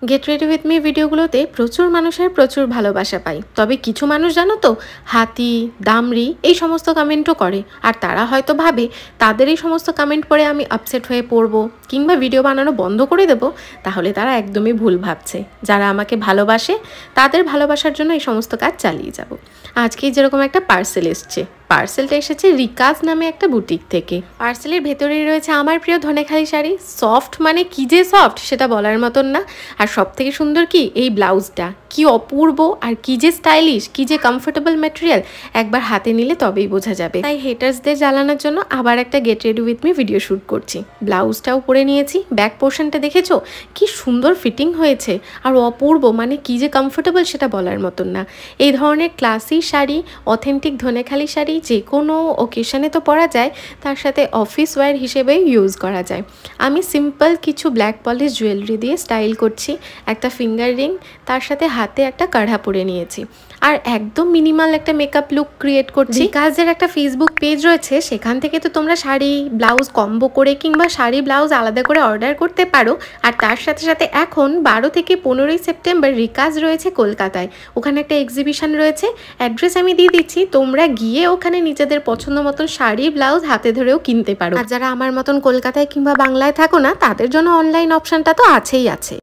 Get ready with me ভিডিওগুলোতে প্রচুর মানুষের প্রচুর ভালোবাসা পাই। তবে কিছু মানুষ জানো তো, হাতি, দামড়ি এই সমস্ত কমেন্টও করে। আর তারা হয়তো ভাবে তাদের এই সমস্ত কমেন্ট পড়ে আমি আপসেট হয়ে পড়বো কিংবা ভিডিও বানানো বন্ধ করে দেবো। তাহলে তারা একদমই ভুল ভাবছে। যারা আমাকে ভালোবাসে তাদের ভালোবাসার জন্য এই সমস্ত কাজ চালিয়ে যাব। আজকেই যেরকম একটা পার্সেল এসছে, পার্সেলটা এসেছে রিকাজ নামে একটা বুটিক থেকে। পার্সেলের ভেতরেই রয়েছে আমার প্রিয় ধনেখালি শাড়ি। সফট মানে কি যে সফট সেটা বলার মতন না। আর সব থেকে সুন্দর কি এই ব্লাউজটা, কি অপূর্ব আর কি যে স্টাইলিশ, কি যে কমফোর্টেবল ম্যাটেরিয়াল, একবার হাতে নিলে তবেই বোঝা যাবে। তাই হেটার্সদের জ্বালানোর জন্য আবার একটা get ready with me video shoot করছি। ব্লাউজটাও পরে নিয়েছি, ব্যাক পোর্শনটা দেখেছো কি সুন্দর ফিটিং হয়েছে আর অপূর্ব, মানে কি যে কমফোর্টেবল সেটা বলার মতন না। এই ধরনের ক্লাসি শাড়ি, অথেন্টিক ধনেখালি শাড়ি যে কোনো ওকেশনে তো পরা যায়, তার সাথে অফিস ওয়্যার হিসেবেই ইউজ করা যায়। আমি সিম্পল কিছু ব্ল্যাক পলিশ জুয়েলারি দিয়ে স্টাইল করছি, একটা ফিঙ্গার রিং, তার সাথে হাতে একটা কাঢ়া পরে নিয়েছি আর একদম মিনিমাল একটা মেকআপ লুক ক্রিয়েট করছি। কাজের একটা ফেসবুক পেজ রয়েছে, সেখান থেকে তো তোমরা শাড়ি ব্লাউজ কম্বো করে কিংবা শাড়ি ব্লাউজ আলাদা করে অর্ডার করতে পারো। আর তার সাথে সাথে এখন 12 থেকে 15ই সেপ্টেম্বর রিকাজ রয়েছে কলকাতায়, ওখানে একটা এক্সিবিশন রয়েছে। অ্যাড্রেস আমি দিয়ে দিচ্ছি, তোমরা গিয়ে ওখানে নিজেদের পছন্দ মতন শাড়ি ব্লাউজ হাতে ধরেও কিনতে পারো। আর যারা আমার মতন কলকাতায় কিংবা বাংলায় থাকো না, তাদের জন্য অনলাইন অপশনটা তো আছেই আছে।